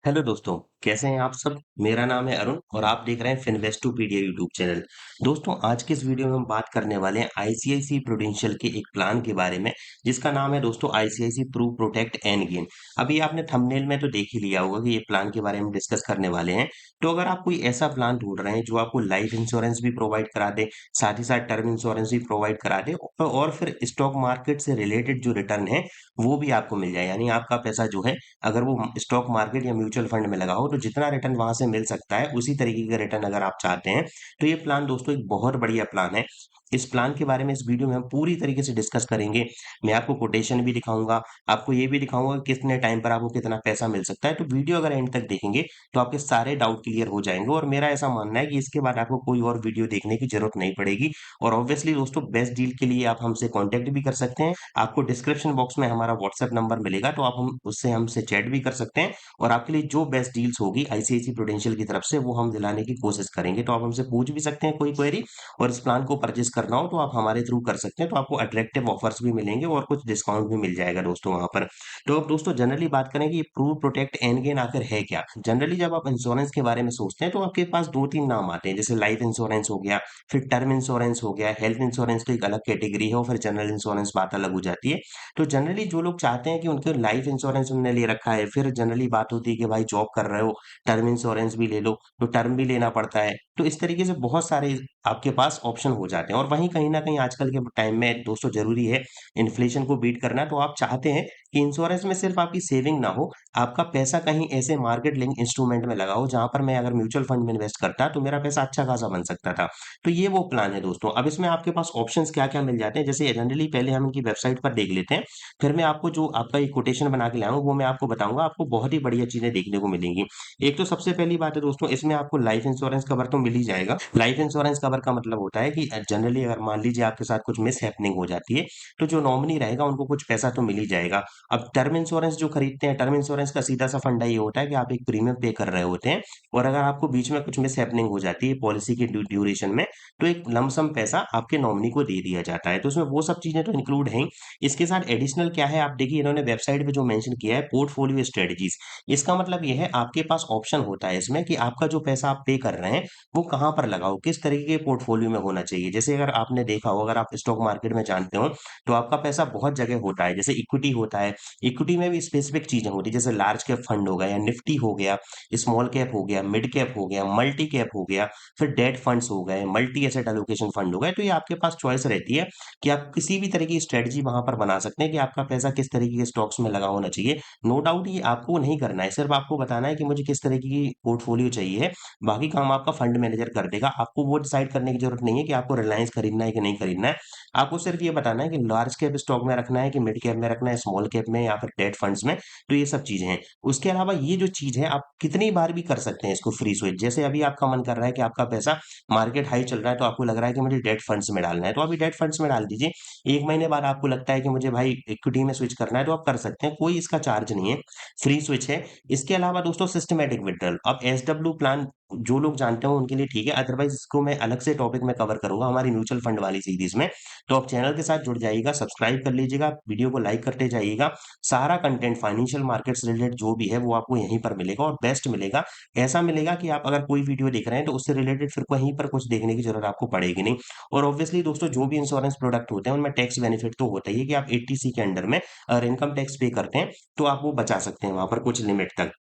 Hello दोस्तों, कैसे हैं आप सब? मेरा नाम है अरुण और आप देख रहे हैं फिन्वेस्टोपीडिया यूट्यूब चैनल। दोस्तों, आज के इस वीडियो में हम बात करने वाले हैं आईसीआईसी प्रूडेंशियल के एक प्लान के बारे में, जिसका नाम है दोस्तों ICICI Pru protect and gain. अभी आपने थंबनेल में तो देख ही लिया होगा कि ये प्लान के बारे में डिस्कस करने वाले हैं। तो अगर आप कोई ऐसा प्लान ढूंढ रहे हैं जो आपको लाइफ इंश्योरेंस भी प्रोवाइड करा दे, साथ ही साथ टर्म इंश्योरेंस भी प्रोवाइड करा दे और फिर स्टॉक मार्केट से रिलेटेड जो रिटर्न है वो भी आपको मिल जाए, यानी आपका पैसा जो है अगर वो स्टॉक मार्केट या म्यूचुअल फंड में लगा हो तो जितना रिटर्न वहां से मिल सकता है उसी तरीके का रिटर्न अगर आप चाहते हैं तो ये प्लान दोस्तों एक बहुत बढ़िया प्लान है। इस प्लान के बारे में इस वीडियो में हम पूरी तरीके से डिस्कस करेंगे। मैं आपको कोटेशन भी दिखाऊंगा, आपको ये भी दिखाऊंगा कि कितने टाइम पर आपको कितना पैसा मिल सकता है। तो वीडियो अगर एंड तक देखेंगे तो आपके सारे डाउट क्लियर हो जाएंगे और मेरा ऐसा मानना है कि इसके बाद आपको कोई और वीडियो देखने की जरूरत नहीं पड़ेगी। और ऑब्वियसली दोस्तों, बेस्ट डील के लिए आप हमसे कॉन्टेक्ट भी कर सकते हैं। आपको डिस्क्रिप्शन बॉक्स में हमारा व्हाट्सएप नंबर मिलेगा, तो आप हम उससे हमसे चैट भी कर सकते हैं और आपके लिए जो बेस्ट डील्स होगी आईसीआईसी प्रूडेंशियल की तरफ से वो हम दिलाने की कोशिश करेंगे। तो आप हमसे पूछ भी सकते हैं कोई क्वेरी, और इस प्लान को परचेज करना हो तो आप हमारे थ्रू कर सकते हैं। तो आपको अट्रैक्टिव ऑफर्स भी मिलेंगे और कुछ डिस्काउंट भी मिल जाएगा दोस्तों वहां पर। तो अब दोस्तों जनरली बात करें कि ये प्रू प्रोटेक्ट एंड गेन आखिर है क्या। जनरली जब आप इंश्योरेंस के बारे में सोचते हैं तो आपके पास दो तीन नाम आते हैं, जैसे लाइफ इंश्योरेंस हो गया, फिर टर्म इंश्योरेंस हो गया, हेल्थ इंश्योरेंस तो एक अलग कैटेगरी है, और फिर जनरल इंश्योरेंस बात अलग हो जाती है। तो जनरली जो लोग चाहते हैं कि उनके लाइफ इंश्योरेंस उनने ले रखा है, फिर जनरली बात होती है कि भाई जॉब कर रहे हो, टर्म इंश्योरेंस भी ले लो, तो टर्म भी लेना पड़ता है। तो इस तरीके से बहुत सारे आपके पास ऑप्शन हो जाते हैं, और वहीं कहीं ना कहीं आजकल के टाइम में दोस्तों जरूरी है इन्फ्लेशन को बीट करना। तो आप चाहते हैं कि इंश्योरेंस में सिर्फ आपकी सेविंग ना हो, आपका पैसा कहीं ऐसे मार्केट लिंक इंस्ट्रूमेंट में लगा हो जहां पर मैं अगर म्यूचुअल फंड में इन्वेस्ट करता तो मेरा पैसा अच्छा खासा बन सकता था। तो ये वो प्लान है दोस्तों। अब इसमें आपके पास ऑप्शंस क्या क्या मिल जाते हैं, जैसे जनरली पहले हम इनकी वेबसाइट पर देख लेते हैं, फिर मैं आपको जो आपका एक कोटेशन बना के लाऊं वो मैं आपको बताऊंगा। आपको बहुत ही बढ़िया चीजें देखने को मिलेंगी। एक तो सबसे पहली बात है दोस्तों, इसमें आपको लाइफ इंश्योरेंस कवर तो मिल ही जाएगा। लाइफ इंश्योरेंस कवर का मतलब होता है कि जनरली अगर मान लीजिए आपके साथ कुछ मिस हैपनिंग हो जाती है तो जो नॉमिनी रहेगा उनको कुछ पैसा तो मिल ही जाएगा। अब टर्म इंश्योरेंस जो खरीदते हैं, टर्म इंश्योरेंस का सीधा सा फंडा ये होता है कि आप एक प्रीमियम पे कर रहे होते हैं, और अगर आपको बीच में कुछ मिस हैपनिंग हो जाती है पॉलिसी की ड्यूरेशन में, तो एक लमसम पैसा आपके नॉमिनी को दे दिया जाता है। तो उसमें वो सब चीजें तो इंक्लूड हैं। इसके साथ एडिशनल क्या है, आप देखिए इन्होंने वेबसाइट पे जो मेंशन किया है, पोर्टफोलियो स्ट्रेटजीज। इसका मतलब ये है आपके पास ऑप्शन होता है इसमें कि आपका जो पैसा आप पे कर रहे हैं वो कहाँ पर लगाओ, किस तरीके के पोर्टफोलियो में होना चाहिए। जैसे अगर आपने देखा हो, अगर आप स्टॉक मार्केट में जानते हो, तो आपका पैसा बहुत जगह होता है। जैसे इक्विटी होता है, इक्विटी में भी स्पेसिफिक चीजें होती है, जैसे लार्ज कैप फंड हो गया या निफ्टी हो गया, स्मॉल कैप हो गया, मिड कैप हो गया, मल्टी कैप हो गया, फिर डेट फंड्स हो गए, मल्टी एसेट एलोकेशन फंड हो गए। तो ये आपके पास चॉइस रहती है कि आप किसी भी तरह की स्ट्रेटजी वहां पर बना सकते हैं कि आपका पैसा किस तरीके के स्टॉक्स में लगा होना चाहिए। नो डाउट ये आपको नहीं करना है, सिर्फ आपको बताना है कि मुझे किस तरीके की पोर्टफोलियो चाहिए। बाकी काम आपका फंड मैनेजर कर देगा। आपको वो डिसाइड करने की जरूरत नहीं है कि आपको रिलायंस खरीदना है कि नहीं खरीदना है। आपको सिर्फ ये बताना है कि लार्ज कैप स्टॉक में रखना है कि मिड कैप में रखना है, स्मॉल कैप में या फिर डेट फंड्स में। तो ये सब चीजें हैं। उसके अलावा ये जो चीज है आप कितनी बार भी कर सकते हैं इसको फ्री स्विच। जैसे अभी आपका मन कर रहा है कि आपका पैसा मार्केट हाई चल रहा है तो आपको लग रहा है कि मुझे डेट फंड्स में डालना है, तो अभी डेट फंड्स में डाल दीजिए। एक महीने बाद आपको लगता है कि मुझे भाई इक्विटी में स्विच करना है, तो आप कर सकते हैं, कोई इसका चार्ज नहीं है, फ्री स्विच है। इसके अलावा दोस्तों सिस्टमेटिक विड्रॉल, अब एसडब्ल्यू प्लान जो लोग जानते हो उनके लिए ठीक है, अदरवाइज इसको मैं अलग से टॉपिक में कवर करूंगा हमारी म्यूचुअल फंड वाली सीरीज में। तो आप चैनल के साथ जुड़ जाइएगा, सब्सक्राइब कर लीजिएगा, वीडियो को लाइक करते जाइएगा। सारा कंटेंट फाइनेंशियल मार्केट से रिलेटेड जो भी है वो आपको यहीं पर मिलेगा, और बेस्ट मिलेगा। ऐसा मिलेगा कि आप अगर कोई वीडियो देख रहे हैं तो उससे रिलेटेड फिर कहीं पर कुछ देखने की जरूरत आपको पड़ेगी नहीं। और ऑब्वियसली दोस्तों, जो भी इंश्योरेंस प्रोडक्ट होते हैं उनमें टैक्स बेनिफिट तो होता ही है कि आप 80C के अंडर में अगर इनकम टैक्स पे करते हैं तो आप वो बचा सकते हैं वहां पर कुछ लिमिट तक।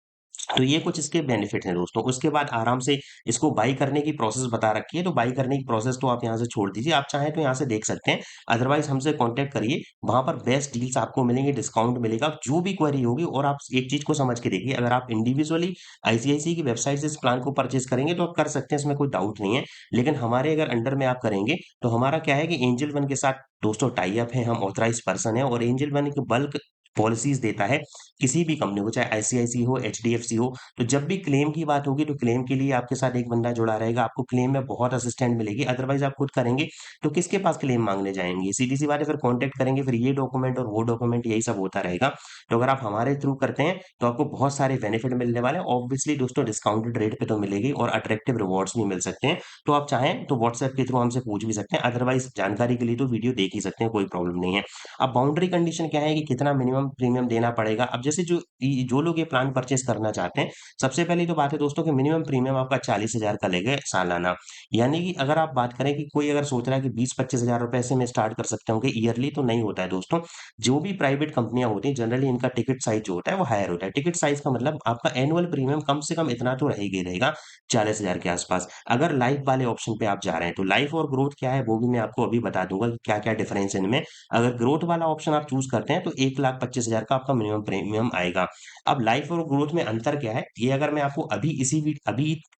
तो ये कुछ इसके बेनिफिट हैं दोस्तों। उसके बाद आराम से इसको बाई करने की प्रोसेस बता रखी है, तो बाई करने की प्रोसेस तो आप यहाँ से छोड़ दीजिए, आप चाहें तो यहाँ से देख सकते हैं। अदरवाइज हमसे कांटेक्ट करिए, वहां पर बेस्ट डील्स आपको मिलेंगे, डिस्काउंट मिलेगा, जो भी क्वेरी होगी। और आप एक चीज को समझ के देखिए, अगर आप इंडिविजुअली आईसीआईसी की वेबसाइट से इस प्लान को परचेज करेंगे तो आप कर सकते हैं, इसमें कोई डाउट नहीं है। लेकिन हमारे अगर अंडर में आप करेंगे तो हमारा क्या है कि एंजल वन के साथ दोस्तों टाई अप है, हम ऑथराइज पर्सन है, और एंजल वन एक बल्क पॉलिसीज देता है किसी भी कंपनी को, चाहे आईसीआईसी हो, एचडीएफसी हो। तो जब भी क्लेम की बात होगी तो क्लेम के लिए आपके साथ एक बंदा जुड़ा रहेगा, आपको क्लेम में बहुत असिस्टेंट मिलेगी। अदरवाइज आप खुद करेंगे तो किसके पास क्लेम मांगने जाएंगे, सीधी सी बात है, फिर कांटेक्ट करेंगे, फिर ये डॉक्यूमेंट और वो डॉक्यूमेंट यही सब होता रहेगा। तो अगर आप हमारे थ्रू करते हैं तो आपको बहुत सारे बेनिफिट मिलने वाले हैं। ऑब्वियसली दोस्तों, डिस्काउंटेड रेट पे तो मिलेगी और अट्रैक्टिव रिवॉर्ड्स भी मिल सकते हैं। तो आप चाहें तो व्हाट्सएप के थ्रू हमसे पूछ भी सकते हैं, अदरवाइज जानकारी के लिए तो वीडियो देख ही सकते हैं, कोई प्रॉब्लम नहीं है। अब बाउंड्री कंडीशन क्या है कि कितना मिनिमम मिनिमम प्रीमियम देना पड़ेगा। अब जैसे जो लोग ये प्लान परचेज करना चाहते हैं, सबसे पहली तो बात है दोस्तों कि मिनिमम प्रीमियम आपका 40,000 का लेगा सालाना। यानी कि अगर आप बात करें कि कोई अगर सोच रहा है कि 20-25,000 रुपए से मैं स्टार्ट कर सकता हूँ कि ईयरली, तो नहीं होता है दोस्तों। जो भी प्राइवेट कंपनियां होती हैं जनरली इनका टिकट साइज जो होता है वो हायर होता है। टिकट साइज का मतलब आपका एनुअल प्रीमियम कम से कम इतना तो रहेगा ही रहेगा, 40,000 के आसपास। अगर लाइफ वाले ऑप्शन पे आप जा रहे हैं तो लाइफ और ग्रोथ क्या है वो भी मैं आपको अभी बता दूंगा कि क्या क्या डिफरेंस है इनमें। अगर ग्रोथ वाला ऑप्शन आप चूज करते हैं तो 1,25,000 का आपका मिनिमम प्रीमियम आएगा। अब लाइफ और ग्रोथ में अंतर क्या है, ये अगर मैं आपको अभी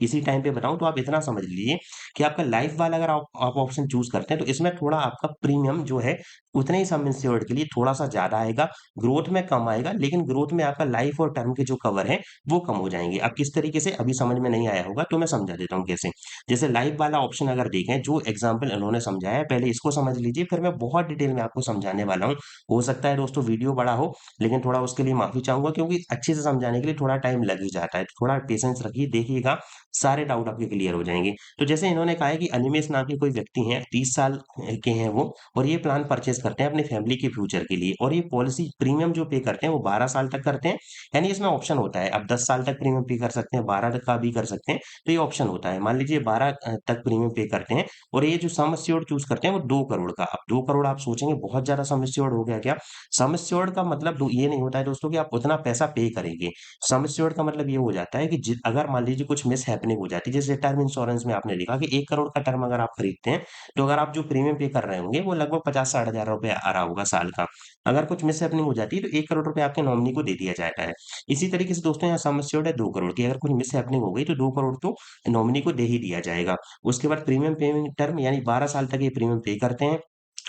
इसी टाइम पे बताऊं तो आप इतना समझ लीजिए कि आपका लाइफ वाला अगर आप ऑप्शन चूज करते हैं तो इसमें थोड़ा आपका प्रीमियम जो है उतने ही सम इंश्योर्ड के लिए थोड़ा सा ज्यादा आएगा, ग्रोथ में कम आएगा, लेकिन ग्रोथ में आपका लाइफ और टर्म के जो कवर है वो कम हो जाएंगे। अब किस तरीके से, अभी समझ में नहीं आया होगा तो मैं समझा देता हूँ कैसे। जैसे लाइफ वाला ऑप्शन अगर देखें, जो एग्जाम्पल इन्होंने समझाया है पहले इसको समझ लीजिए, फिर मैं बहुत डिटेल में आपको समझाने वाला हूँ। हो सकता है दोस्तों वीडियो बड़ा हो, लेकिन थोड़ा उसके लिए माफी चाहूंगा क्योंकि अच्छे से समझाने के लिए थोड़ा टाइम लग ही जाता है। तो थोड़ा पेशेंस रखिए, देखिएगा सारे डाउट आपके क्लियर हो जाएंगे। तो जैसे इन्होंने कहा है कि अनिमेश नाम के कोई व्यक्ति हैं, 30 साल के हैं वो, और ये प्लान परचेज करते हैं अपनी फैमिली के फ्यूचर के लिए, और ये पॉलिसी प्रीमियम जो पे करते हैं वो 12 साल तक करते हैं। यानी इसमें ऑप्शन होता है, अब 10 साल तक प्रीमियम पे कर सकते हैं, 12 तक का भी कर सकते हैं। तो ये ऑप्शन होता है, मान लीजिए 12 तक प्रीमियम पे करते हैं, और ये जो सम एश्योर्ड चूज करते हैं वो 2 करोड़ का। अब 2 करोड़ आप सोचेंगे बहुत ज्यादा सम एश्योर्ड हो गया क्या? सम एश्योर्ड का मतलब ये नहीं होता है दोस्तों कि आप उतना पैसा पे करेंगे। सम एश्योर्ड का मतलब ये हो जाता है कि अगर मान लीजिए कुछ मिस हैपनिंग हो जाती है, जैसे टर्म इंश्योरेंस में आपने देखा कि 1 करोड़ का टर्म अगर आप खरीदते हैं, तो अगर आप जो प्रीमियम पे कर रहे होंगे वो लगभग 50-60 हजार रुपए आ रहा होगा साल का। अगर कुछ मिस हैपनिंग हो जाती है तो 1 करोड़ रुपए आपके नॉमिनी को दे दिया जाता है। इसी तरीके से दोस्तों यहाँ सम एश्योर्ड है 2 करोड़ की, अगर कुछ मिस हैपनिंग हो गई तो 2 करोड़ तो नॉमिनी को दे ही दिया जाएगा। उसके बाद प्रीमियम पेमेंट टर्म, यानी 12 साल तक ये प्रीमियम पे करते हैं,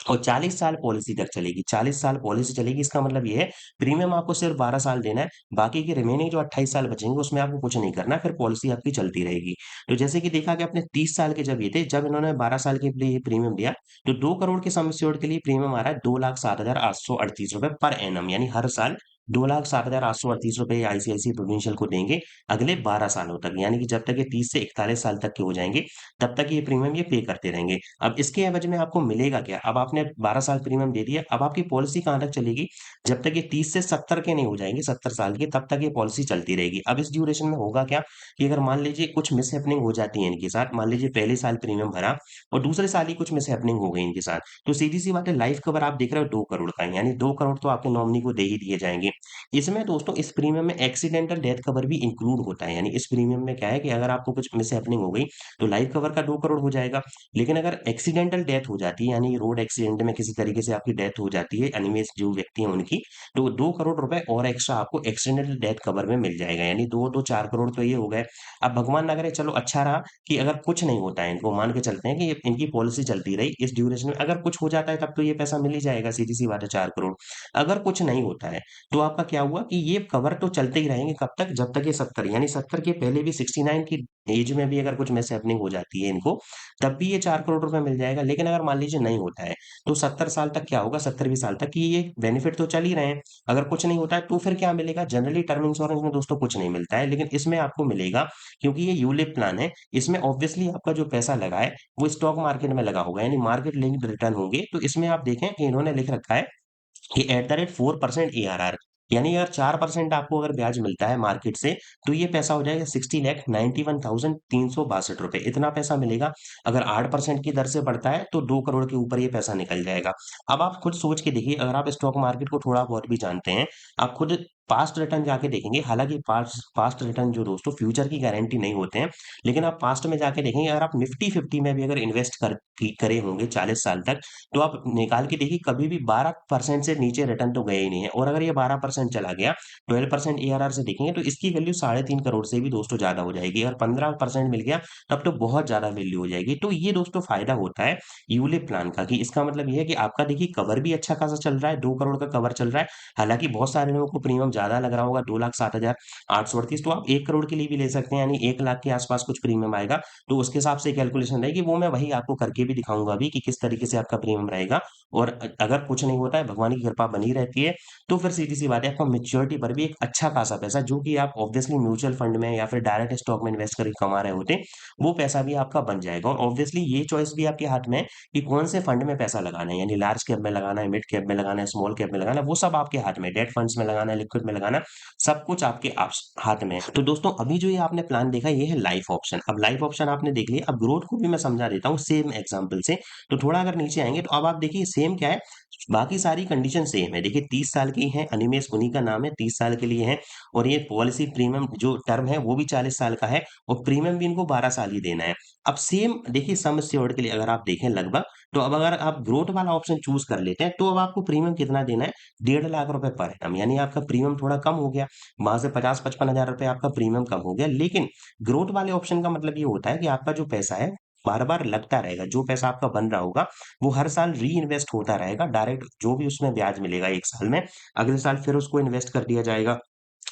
और 40 साल पॉलिसी तक चलेगी। 40 साल पॉलिसी चलेगी, इसका मतलब ये है प्रीमियम आपको सिर्फ 12 साल देना है, बाकी के रिमेनिंग जो 28 साल बचेंगे उसमें आपको कुछ नहीं करना, फिर पॉलिसी आपकी चलती रहेगी। तो जैसे कि देखा कि अपने 30 साल के जब ये थे, जब इन्होंने 12 साल के लिए प्रीमियम दिया, तो 2 करोड़ के सम एश्योर्ड के लिए प्रीमियम आ रहा है 2,07,838 रुपए पर एनम, यानी हर साल 2,07,838 रुपए आईसीआईसी प्रूडेंशियल को देंगे अगले 12 सालों तक। यानी कि जब तक ये 30 से 41 साल तक के हो जाएंगे तब तक ये प्रीमियम ये पे करते रहेंगे। अब इसके एवज में आपको मिलेगा क्या? अब आपने 12 साल प्रीमियम दे दिया, अब आपकी पॉलिसी कहाँ तक चलेगी? जब तक ये 30 से 70 के नहीं हो जाएंगे, 70 साल के, तब तक ये पॉलिसी चलती रहेगी। अब इस ड्यूरेशन में होगा क्या कि अगर मान लीजिए कुछ मिस हैपनिंग हो जाती है इनके साथ, मान लीजिए पहले साल प्रीमियम भरा और दूसरे साल ही कुछ मिस हैपनिंग हो गई इनके साथ, तो सीधी सी बात है लाइफ कवर आप देख रहे हो 2 करोड़ का, यानी 2 करोड़ तो आपके नॉमिनी को दे ही दिए जाएंगे। इसमें दोस्तों इस प्रीमियम में एक्सीडेंटल डेथ कवर भी इंक्लूड होता है। यानी इस प्रीमियम में क्या है कि अगर आपको कुछ मिस हैपनिंग हो गई तो लाइफ कवर का 2 करोड़ हो जाएगा, लेकिन अगर एक्सीडेंटल डेथ हो जाती है, यानी रोड एक्सीडेंट में किसी तरीके से आपकी डेथ हो जाती है अनिमेश जो व्यक्ति हैं उनकी, तो 2 करोड़ रुपए और एक्स्ट्रा आपको एक्सीडेंटल डेथ कवर में मिल जाएगा, यानी 4 करोड़ तो ये हो गए। अब भगवान ना करे, चलो अच्छा रहा कि अगर कुछ नहीं होता है, इनको मान के चलते हैं कि इनकी पॉलिसी चलती रही इस ड्यूरेशन में, अगर कुछ हो जाता है तब तो ये पैसा मिल ही जाएगा, सीधी सी बात है 4 करोड़। अगर कुछ नहीं होता है तो आपका क्या हुआ कि ये कवर तो चलते ही रहेंगे, कब तक? जब तक ये 70, यानी 70 के पहले भी 69 की एज में भी अगर कुछ मिस हैपनिंग हो जाती है इनको, तब भी ये 4 करोड़ रुपए मिल जाएगा। लेकिन अगर मान लीजिए नहीं होता है तो 70 साल तक क्या होगा, 70वीं साल तक की ये बेनिफिट तो चल ही रहे हैं। अगर कुछ नहीं होता है तो फिर क्या मिलेगा? जनरली टर्म इंश्योरेंस में दोस्तों कुछ नहीं मिलता है, लेकिन इसमें आपको मिलेगा, क्योंकि ये यूलिप प्लान है। इसमें ऑब्वियसली आपका जो पैसा लगा है वो स्टॉक मार्केट में लगा होगा, यानी मार्केट लिंक्ड रिटर्न होंगे। तो इसमें आप देखें कि इन्होंने लिख रखा है कि एट द रेट 4% ARR, यानी अगर 4% आपको अगर ब्याज मिलता है मार्केट से, तो ये पैसा हो जाएगा 60,91,362 रुपए, इतना पैसा मिलेगा। अगर 8% की दर से बढ़ता है तो 2 करोड़ के ऊपर ये पैसा निकल जाएगा। अब आप खुद सोच के देखिए, अगर आप स्टॉक मार्केट को थोड़ा बहुत भी जानते हैं, आप खुद पास्ट रिटर्न जाके देखेंगे, हालांकि पास्ट पास्ट रिटर्न जो दोस्तों फ्यूचर की गारंटी नहीं होते हैं, लेकिन आप पास्ट में जाके देखेंगे, अगर आप निफ्टी 50 में भी अगर इन्वेस्ट करे होंगे 40 साल तक, तो आप निकाल के देखिए कभी भी 12% से नीचे रिटर्न तो गए ही नहीं है। और अगर ये 12% चला गया, 12% ARR से देखेंगे तो इसकी वैल्यू 3.5 करोड़ से भी दोस्तों ज्यादा हो जाएगी। अगर 15% मिल गया तब तो बहुत ज्यादा वैल्यू हो जाएगी। तो ये दोस्तों फायदा होता है यूलिप प्लान का, कि इसका मतलब ये है कि आपका देखिए कवर भी अच्छा खासा चल रहा है, 2 करोड़ का कवर चल रहा है। हालांकि बहुत सारे लोगों को प्रीमियम ज्यादा लग रहा होगा 2,07,838, तो आप 1 करोड़ के लिए भी ले सकते हैं, यानी 1 लाख के आसपास कुछ प्रीमियम आएगा। तो उसके हिसाब से कैलकुलेशन रहेगी, वो मैं वही आपको करके भी दिखाऊंगा अभी कि किस तरीके से आपका प्रीमियम रहेगा। और अगर कुछ नहीं होता है, भगवान की कृपा बनी रहती है, तो फिर सीधी सी बात है, आपका मेच्योरिटी पर भी एक अच्छा खासा पैसा, जो कि आप ऑब्वियसली म्यूचुअल फंड में या फिर डायरेक्ट स्टॉक में इन्वेस्ट करके कमा रहे होते, वो पैसा भी आपका बन जाएगा। और ऑब्वियसली ये चॉइस भी आपके हाथ में है कि कौन से फंड में पैसा लगाना है, यानी लार्ज कैप में लगाना है, मिड कैप में लगाना है, स्मॉल कैप में लगाना है, वो सब आपके हाथ में है। डेट फंड्स में लगाना है, लिक्विड में लगाना है, सब कुछ आपके हाथ में है। तो दोस्तों अभी जो ये आपने प्लान देखा, ये है लाइफ ऑप्शन। अब लाइफ ऑप्शन आपने देख लिया, अब ग्रोथ को भी मैं समझा देता हूँ सेम एग्जांपल से। तो थोड़ा अगर नीचे आएंगे तो अब आप देखिए सेम क्या है, बाकी सारी कंडीशन सेम है। देखिए 30 साल की है, अनिमेष उन्हीं का नाम है, 30 साल के लिए है। और ये पॉलिसी प्रीमियम जो टर्म है वो भी 40 साल का है, और प्रीमियम भी इनको 12 साल ही देना है। अब सेम देखिए सम एश्योर्ड के लिए अगर आप देखें लगभग, तो अब अगर आप ग्रोथ वाला ऑप्शन चूज कर लेते हैं, तो अब आपको प्रीमियम कितना देना है, 1.5 लाख रुपए पर एनम, यानी आपका प्रीमियम थोड़ा कम हो गया। वहां से 50-55 हजार रुपए आपका प्रीमियम कम हो गया। लेकिन ग्रोथ वाले ऑप्शन का मतलब ये होता है कि आपका जो पैसा है बार बार लगता रहेगा, जो पैसा आपका बन रहा होगा वो हर साल री इन्वेस्ट होता रहेगा, डायरेक्ट जो भी उसमें ब्याज मिलेगा एक साल में, अगले साल फिर उसको इन्वेस्ट कर दिया जाएगा,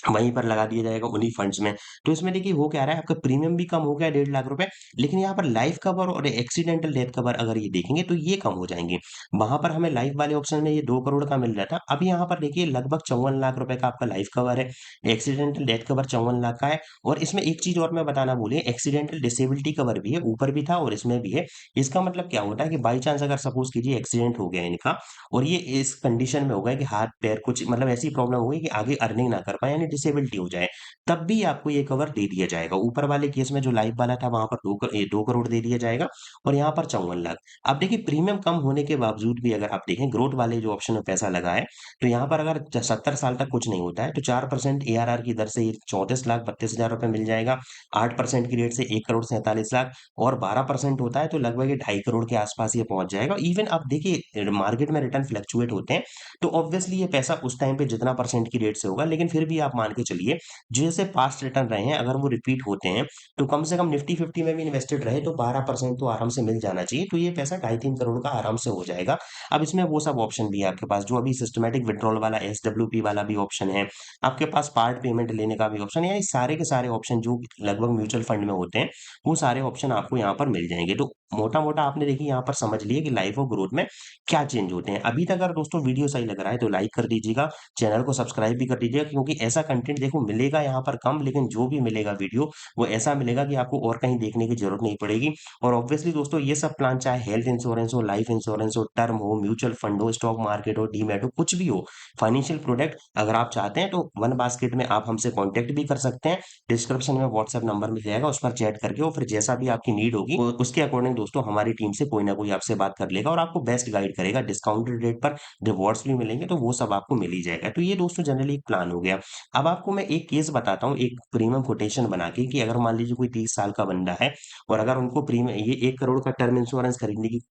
वहीं पर लगा दिया जाएगा उन्हीं फंड्स में। तो इसमें देखिए हो क्या रहा है, आपका प्रीमियम भी कम हो गया 1.5 लाख रुपए, लेकिन यहाँ पर लाइफ कवर और एक्सीडेंटल डेथ कवर अगर ये देखेंगे तो ये कम हो जाएंगे। वहां पर हमें लाइफ वाले ऑप्शन में ये 2 करोड़ का मिल रहा था, अब यहाँ पर देखिए लगभग 54 लाख रुपए का आपका लाइफ कवर है, एक्सीडेंटल डेथ कवर 54 लाख का है। और इसमें एक चीज और मैं बताना भूलिए, एक्सीडेंटल डिसेबिलिटी कवर भी है, ऊपर भी था और इसमें भी है। इसका मतलब क्या होता है कि बाई चांस अगर सपोज कीजिए एक्सीडेंट हो गया इनका, और ये इस कंडीशन में होगा कि हाथ पैर कुछ मतलब ऐसी प्रॉब्लम होगी कि आगे अर्निंग ना कर पाए, यानी डिसेबिलिटी हो जाए, तब भी आपको ये कवर दे दिया जाएगा। ऊपर वाले केस में जो लाइफ वाला था वहां पर 2 करोड़ दे दिया जाएगा, और यहाँ पर 54 लाख। अब देखिए प्रीमियम कम होने के बावजूद भी अगर आप देखें ग्रोथ वाले जो ऑप्शन में पैसा लगा है, तो यहाँ पर अगर 70 साल तक कुछ नहीं होता है, तो 4% ARR की दर से ये 34,32,000 रुपए मिल जाएगा। 8% की रेट से 1 करोड़ 47 लाख, और 12% होता है तो लगभग ये 2.5 करोड़ के आसपास ये पहुंच जाएगा। इवन अब देखिए मार्केट में रिटर्न फ्लक्चुएट होते हैं, तो ऑब्वियसली ये पैसा उस टाइम पे जितना परसेंट की रेट से होगा, लेकिन फिर भी आप मान के चलिए जैसे पास्ट रिटर्न रहे हैं अगर वो रिपीट होते हैं, तो कम से कम निफ्टी 50 में भी इन्वेस्टेड रहे तो 12% तो आराम से मिल जाना चाहिए। तो ये पैसा 2.5-3 करोड़ का आराम से हो जाएगा। अब इसमें वो सब ऑप्शन भी है आपके पास, जो अभी सिस्टमेटिक विड्रॉल वाला SWP वाला भी ऑप्शन है, आपके पास पार्ट पेमेंट लेने का भी ऑप्शन है, यानी सारे के सारे ऑप्शन जो लगभग म्यूचुअल फंड में होते हैं, वो सारे ऑप्शन आपको यहाँ पर मिल जाएंगे। तो मोटा मोटा आपने देखिए यहाँ पर समझ लिए कि लाइफ और ग्रोथ में क्या चेंज होते हैं। अभी तक अगर दोस्तों वीडियो सही लग रहा है तो लाइक कर दीजिएगा, चैनल को सब्सक्राइब भी कर दीजिएगा, क्योंकि ऐसा कंटेंट देखो मिलेगा यहाँ पर कम, लेकिन जो भी मिलेगा वीडियो वो ऐसा मिलेगा कि आपको और कहीं देखने की जरूरत नहीं पड़ेगी। और ऑब्वियसली दोस्तों ये सब प्लान, चाहे हेल्थ इंश्योरेंस हो, लाइफ इंश्योरेंस हो, टर्म हो, म्यूचुअल फंड हो, स्टॉक मार्केट हो, डीमैट हो, कुछ भी हो, फाइनेंशियल प्रोडक्ट अगर आप चाहते हैं तो वन बास्केट में आप हमसे कॉन्टेक्ट भी कर सकते हैं। डिस्क्रिप्शन में व्हाट्सएप नंबर मिल जाएगा, उस पर चैट करके, और फिर जैसा भी आपकी नीड होगी उसके अकॉर्डिंग दोस्तों हमारी टीम से कोई ना कोई आपसे बात कर लेगा और आपको बेस्ट गाइड करेगा। डिस्काउंटेड रेट पर रिवॉर्ड्स भी मिलेंगे, तो वो सब आपको मिल ही जाएगा। तो ये दोस्तों जनरली एक प्लान हो गया। अब आपको मैं एक केस बताता हूँ, एक प्रीमियम कोटेशन बना के, कि अगर मान लीजिए कोई 30 साल का बंदा है, और अगर उनको प्रीमियम ये 1 करोड़ का टर्म इंश्योरेंस खरीदने की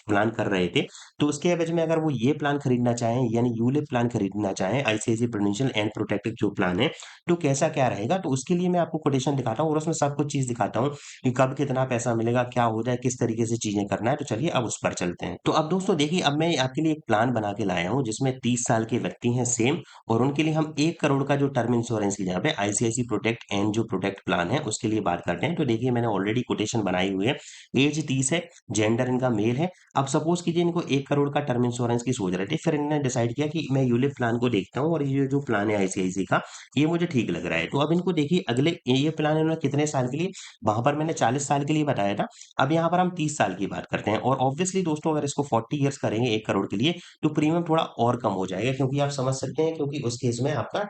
प्लान कर रहे थे, तो उसके एवज में अगर वो ये प्लान खरीदना चाहें, यानी यूलिप प्लान खरीदना चाहें, आईसीआईसी प्रूडेंशियल एंड प्रोटेक्टेड जो प्लान है, तो कैसा क्या रहेगा, तो उसके लिए मैं आपको कोटेशन दिखाता हूँ और उसमें सब कुछ चीज दिखाता हूँ कि कब कितना पैसा मिलेगा, क्या हो जाए, किस तरीके से चीजें करना है। तो चलिए अब उस पर चलते हैं। तो अब दोस्तों देखिए, अब मैं आपके लिए एक प्लान बना के लाया हूँ जिसमें 30 साल के व्यक्ति हैं सेम, और उनके लिए हम 1 करोड़ का जो टर्म इंश्योरेंस की जगह पे आईसीआईसी प्रोटेक्ट एंड जो प्रोटेक्ट प्लान है उसके लिए बात करते हैं। तो देखिए मैंने ऑलरेडी कोटेशन बनाई हुई है। एज 30 है, जेंडर इनका मेल है। अब सपोज कीजिए इनको 1 करोड़ का टर्म इंश्योरेंस की सोच रहे थे, फिर इन्होंने डिसाइड किया कि मैं यूलिप प्लान को देखता हूँ, और ये जो प्लान है आईसीआईसी का, ये मुझे ठीक लग रहा है। तो अब इनको देखिए अगले ये प्लान इन्होंने कितने साल के लिए, वहां पर मैंने 40 साल के लिए बताया था, अब यहाँ पर हम 30 साल की बात करते हैं। और ऑब्वियसली दोस्तों अगर इसको 40 ईयर्स करेंगे 1 करोड़ के लिए, तो प्रीमियम थोड़ा और कम हो जाएगा, क्योंकि आप समझ सकते हैं, क्योंकि उस केस में आपका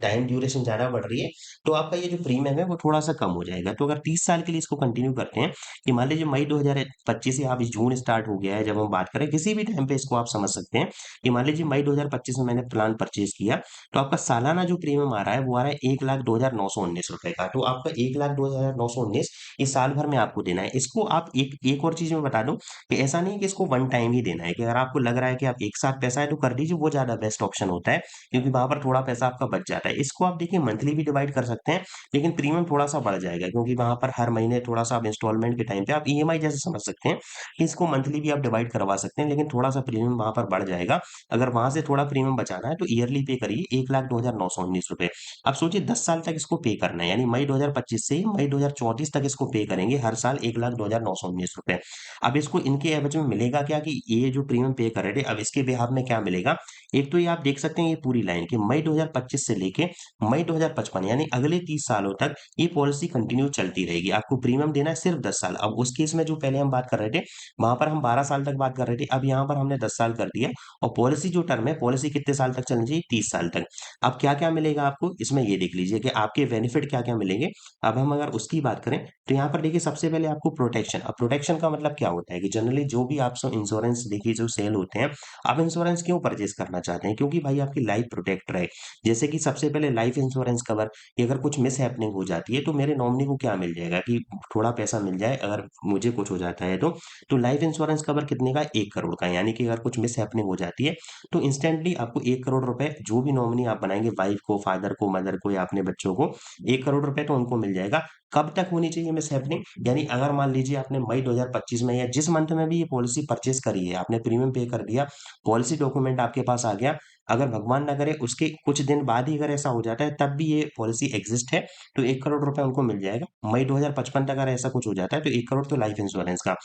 टाइम ड्यूरेशन ज्यादा बढ़ रही है, तो आपका ये जो प्रीमियम है वो थोड़ा सा कम हो जाएगा। तो अगर 30 साल के लिए इसको कंटिन्यू करते हैं, कि मान लीजिए मई 2025 से, आप इस जून स्टार्ट हो गया है जब हम बात करें, किसी भी टाइम पे इसको आप समझ सकते हैं कि मान लीजिए मई 2025 में मैंने प्लान परचेज किया, तो आपका सालाना जो प्रीमियम आ रहा है वो आ रहा है 1,02,919 रुपए का। तो आपका 1,02,919 इस साल भर में आपको देना है। इसको आप एक और चीज मैं बता दूं, कि ऐसा नहीं है कि इसको वन टाइम ही देना है, कि अगर आपको लग रहा है कि आप एक साथ पैसा है तो कर दीजिए, वो ज्यादा बेस्ट ऑप्शन होता है, क्योंकि वहां पर थोड़ा पैसा आपका बच जाता है। इसको आप देखिए मंथली भी डिवाइड कर सकते हैं, लेकिन प्रीमियम थोड़ा सा बढ़ जाएगा, क्योंकि वहां पर हर महीने थोड़ा सा आप इंस्टॉलमेंट के टाइम पे आप ईएमआई जैसे समझ सकते हैं कि इसको इसको मंथली भी आप डिवाइड करवा सकते हैं, लेकिन थोड़ा सा प्रीमियम वहां पर बढ़ जाएगा। अगर वहां से थोड़ा प्रीमियम बचाना है तो ईयरली पे करिए 1,02,919 रुपए। अब सोचिए 10 साल तक इसको पे करना है, यानी मई 2025 से मई 2034 तक इसको पे करेंगे हर साल 1,02,919 रुपए। अब इसको इनके एवज में मिलेगा क्या, कि ये जो प्रीमियम पे कर रहे थे अब इसके बिहाफ में क्या मिलेगा। एक तो ये आप देख सकते हैं ये पूरी लाइन कि मई 2025 से लेके मई 2055 यानी अगले 30 सालों तक ये पॉलिसी कंटिन्यू चलती रहेगी। आपको प्रीमियम देना है सिर्फ 10 साल। अब उस केस में जो पहले हम बात कर रहे थे वहां पर हम 12 साल तक बात कर रहे थे, अब यहाँ पर हमने 10 साल कर दिया। और पॉलिसी जो टर्म है, पॉलिसी कितने साल तक चलनी चाहिए, 30 साल तक। अब क्या क्या मिलेगा आपको इसमें, ये देख लीजिए कि आपके बेनिफिट क्या क्या मिलेंगे। अब हम अगर उसकी बात करें तो यहाँ पर देखिए सबसे पहले आपको प्रोटेक्शन। अब प्रोटेक्शन का मतलब क्या होता है कि जनरली जो भी आप इंश्योरेंस देखिए जो सेल होते हैं, आप इंश्योरेंस क्यों परचेज करना चाहते हैं, क्योंकि भाई आपकी लाइफ प्रोटेक्ट रहे। जैसे कि सबसे पहले लाइफ इंश्योरेंस कवर, कि अगर कुछ मिस हैपनिंग हो जाती है तो मेरे नॉमिनी को क्या मिल जाएगा, कि थोड़ा पैसा मिल जाए अगर मुझे कुछ हो जाता है तो लाइफ इंश्योरेंस कवर कितने का, 1 करोड़ का। यानी कि अगर कुछ मिस हैपनिंग हो जाती है तो इंस्टेंटली आपको 1 करोड़ रुपए, जो भी नॉमिनी आप बनाएंगे, वाइफ को, फादर को, मदर को या अपने बच्चों को, 1 करोड़ रुपए तो उनको मिल जाएगा। कब तक होनी चाहिए मिस हैपनिंग, यानी अगर मान लीजिए आपने मई 2025 में या जिस मंथ में भी ये पॉलिसी परचेज करी है, आपने प्रीमियम पे कर दिया, पॉलिसी डॉक्यूमेंट आपके पास आ गया, अगर भगवान ना करे उसके कुछ दिन बाद ही अगर ऐसा हो जाता है तब भी ये पॉलिसी एग्जिस्ट है, तो 1 करोड़ रुपए उनको मिल जाएगा। मई 2055 तक अगर ऐसा कुछ हो जाता है तो 1 करोड़ तो लाइफ इंश्योरेंस का।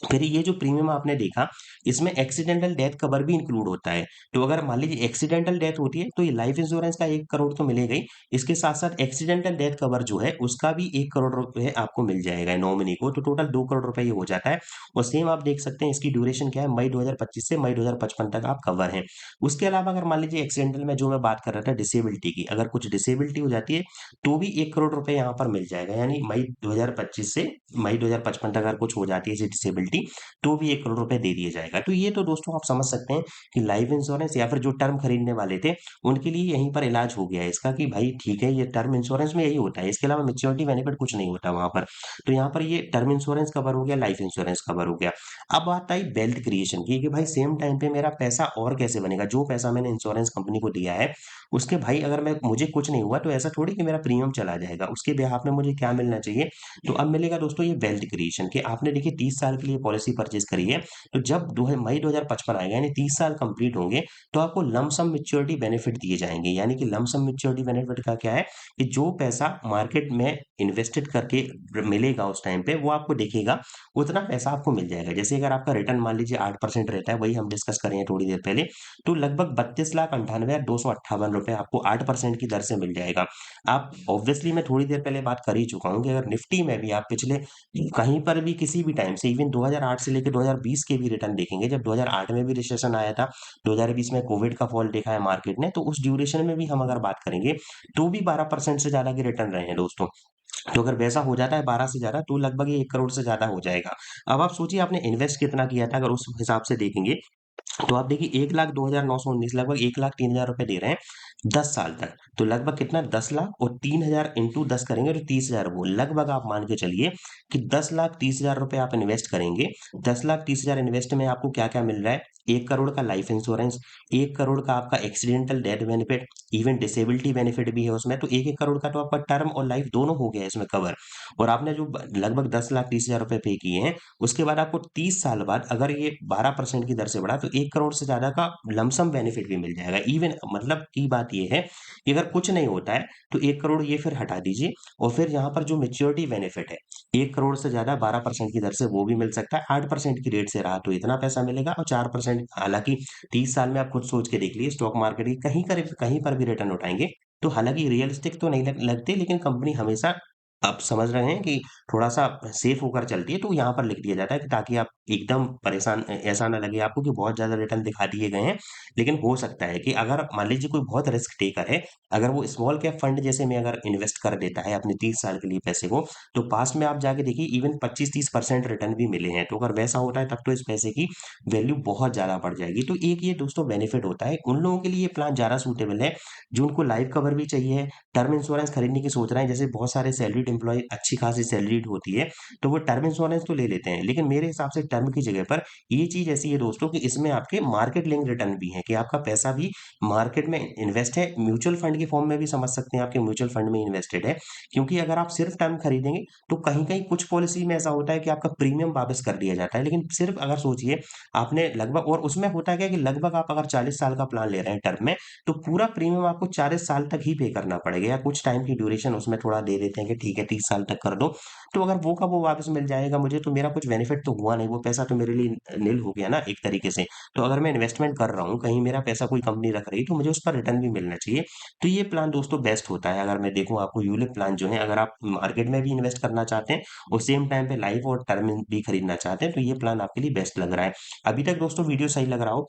फिर ये जो प्रीमियम आपने देखा, इसमें एक्सीडेंटल डेथ कवर भी इंक्लूड होता है। तो अगर मान लीजिए एक्सीडेंटल डेथ होती है तो ये लाइफ इंश्योरेंस का 1 करोड़ तो मिलेगा ही, इसके साथ साथ एक्सीडेंटल डेथ कवर जो है उसका भी 1 करोड़ रुपए आपको मिल जाएगा नॉमिनी को, तो टोटल 2 करोड़ रुपए ये हो जाता है। और सेम आप देख सकते हैं इसकी ड्यूरेशन क्या है, मई 2025 से मई 2055 तक आप कवर हैं। उसके अलावा अगर मान लीजिए एक्सीडेंटल में जो मैं बात कर रहा था डिसेबिलिटी की, अगर कुछ डिसेबिलिटी हो जाती है तो भी 1 करोड़ रुपए यहाँ पर मिल जाएगा, यानी मई 2025 से मई 2055 तक अगर कुछ हो जाती है डिसेबिलिटी तो भी 1 करोड़ रुपए दे दिया जाएगा। तो ये तो दोस्तों आप समझ सकते हैं कि लाइफ इंश्योरेंस या फिर जो टर्म खरीदने वाले थे उनके लिए यहीं पर इलाज हो गया है इसका, कि भाई ठीक है ये टर्म इंश्योरेंस में यही होता है, इसके अलावा मेच्योरिटी बेनिफिट कुछ नहीं होता वहां पर। तो यहाँ पर ये टर्म इंश्योरेंस कवर हो गया, लाइफ इंश्योरेंस कवर हो गया। अब बात आई वेल्थ क्रिएशन की, कि भाई सेम टाइम पे मेरा पैसा और कैसे बनेगा, जो पैसा मैंने इंश्योरेंस कंपनी को दिया है उसके भाई अगर मैं मुझे कुछ नहीं हुआ तो ऐसा थोड़ी कि मेरा प्रीमियम चला जाएगा, उसके बेहाफ में मुझे क्या मिलना चाहिए। तो अब मिलेगा दोस्तों ये वेल्थ क्रिएशन, कि आपने देखिए 30 साल के लिए पॉलिसी परचेज करी है, तो जब मई 2055 आएगा यानी 30 साल कंप्लीट होंगे तो आपको लमसम मैच्योरिटी बेनिफिट दिए जाएंगे। यानी कि लमसम मैच्योरिटी बेनिफिट का क्या है, कि जो पैसा मार्केट में इन्वेस्टेड करके मिलेगा उस टाइम पे वो आपको दिखेगा, उतना पैसा आपको मिल जाएगा। जैसे अगर आपका रिटर्न मान लीजिए 8% रहता है, वही हम डिस्कस करें थोड़ी देर पहले, तो लगभग 32,98,258 रुपए आपको 8% की दर से मिल जाएगा। आप ऑब्वियसली मैं थोड़ी देर पहले बात कर ही चुका हूँ कि अगर निफ्टी में भी आप पिछले कहीं पर भी किसी भी टाइम से इवन 2008 से लेकर 2020 के भी रिटर्न देखेंगे, जब 2008 में भी रिसेशन आया था, 2020 में कोविड का फॉल देखा है मार्केट ने, तो उस ड्यूरेशन में भी हम अगर बात करेंगे तो भी 12% से ज्यादा के रिटर्न रहे हैं दोस्तों। तो अगर वैसा हो जाता है 12 से ज्यादा तो लगभग ये 1 करोड़ से ज्यादा हो जाएगा। अब आप सोचिए आपने इन्वेस्ट कितना किया था, अगर उस हिसाब से देखेंगे तो आप देखिए 1,02,919 लगभग 1,03,000 रुपए दे रहे हैं 10 साल तक। तो लगभग कितना, 10 लाख, और 3,000 इंटू 10 करेंगे तो 30,000, वो लगभग आप मान के चलिए कि 10,30,000 रुपए आप इन्वेस्ट करेंगे। 10,30,000 इन्वेस्ट में आपको क्या क्या मिल रहा है, 1 करोड़ का लाइफ इंश्योरेंस, 1 करोड़ का आपका accidental death benefit, even disability benefit भी है उसमें, तो एक एक करोड़ का तो आपका टर्म और लाइफ दोनों हो गया इसमें कवर। और आपने जो लगभग 10,30,000 रुपए पे किए हैं, उसके बाद आपको 30 साल बाद अगर ये 12% की दर से बढ़ा तो 1 करोड़ से ज्यादा का लमसम बेनिफिट भी मिल जाएगा। इवन मतलब की बात ये है कि अगर कुछ नहीं होता है तो 1 करोड़ ये फिर हटा दीजिए, और फिर यहाँ पर जो मेच्योरिटी बेनिफिट है 1 करोड़ से ज्यादा 12% की दर से वो भी मिल सकता है। 8% की रेट से रहा तो इतना पैसा मिलेगा, और 4%, हालांकि 30 साल में आप खुद सोच के देख लीजिए स्टॉक मार्केट की कहीं पर भी रिटर्न उठाएंगे तो हालांकि रियलिस्टिक तो नहीं लगते, लेकिन कंपनी हमेशा, आप समझ रहे हैं कि थोड़ा सा सेफ होकर चलती है, तो यहाँ पर लिख दिया जाता है कि ताकि आप एकदम परेशान ऐसा ना लगे आपको कि बहुत ज्यादा रिटर्न दिखा दिए गए हैं। लेकिन हो सकता है कि अगर मान लीजिए कोई बहुत रिस्क टेकर है, अगर वो स्मॉल कैप फंड जैसे में अगर इन्वेस्ट कर देता है अपने 30 साल के लिए पैसे को, तो पास में आप जाके देखिए इवन 25-30% रिटर्न भी मिले हैं। तो अगर वैसा होता है तब तो इस पैसे की वैल्यू बहुत ज्यादा बढ़ जाएगी। तो एक ये दोस्तों बेनिफिट होता है उन लोगों के लिए, ये प्लान ज्यादा सूटेबल है जो उनको लाइफ कवर भी चाहिए, टर्म इंश्योरेंस खरीदने की सोच रहे हैं, जैसे बहुत सारे सैलरीड एम्प्लॉय अच्छी खासी सैलरीड होती है, तो वो टर्म इंश्योरेंस तो ले लेते हैं। लेकिन मेरे हिसाब से टर्म की जगह पर ये चीज़ ऐसी है दोस्तों कि इसमें आपके मार्केट लिंक रिटर्न भी है कि आपका पैसा भी मार्केट में इन्वेस्ट है, म्यूचुअल फंड के फॉर्म में भी समझ सकते हैं, आपके म्यूचुअल फंड में इन्वेस्टेड है। क्योंकि अगर आप सिर्फ टर्म खरीदेंगे तो कहीं-कहीं कुछ पॉलिसी में ऐसा होता है कि आपका प्रीमियम वापस कर दिया जाता है। लेकिन सिर्फ अगर सोचिए आपने लगभग और उसमें होता क्या है कि लगभग आप अगर 40 साल का प्लान ले रहे हैं टर्म में, तो पूरा प्रीमियम आपको 40 साल तक ही पे करना पड़ेगा या कुछ टाइम की ड्यूरेशन उसमें थोड़ा दे देते हैं कि ठीक है 30 साल तक कर दो। तो अगर वो का वो वापस मिल जाएगा मुझे तो मेरा कुछ बेनिफिट तो हुआ नहीं, वो पैसा तो मेरे लिए निल हो गया ना एक तरीके से। तो अगर मैं इन्वेस्टमेंट कर रहा हूँ, कहीं मेरा पैसा कोई कंपनी रख रही है तो मुझे उस पर रिटर्न भी मिलना चाहिए। तो ये प्लान दोस्तों बेस्ट होता है। अगर मैं देखूँ आपको यूलिप प्लान जो है अगर आप मार्केट में भी इन्वेस्ट करना चाहते हैं और सेम टाइम पे लाइफ और टर्म भी खरीदना चाहते हैं तो ये प्लान आपके लिए बेस्ट लग रहा है। अभी तक दोस्तों वीडियो सही लग रहा हो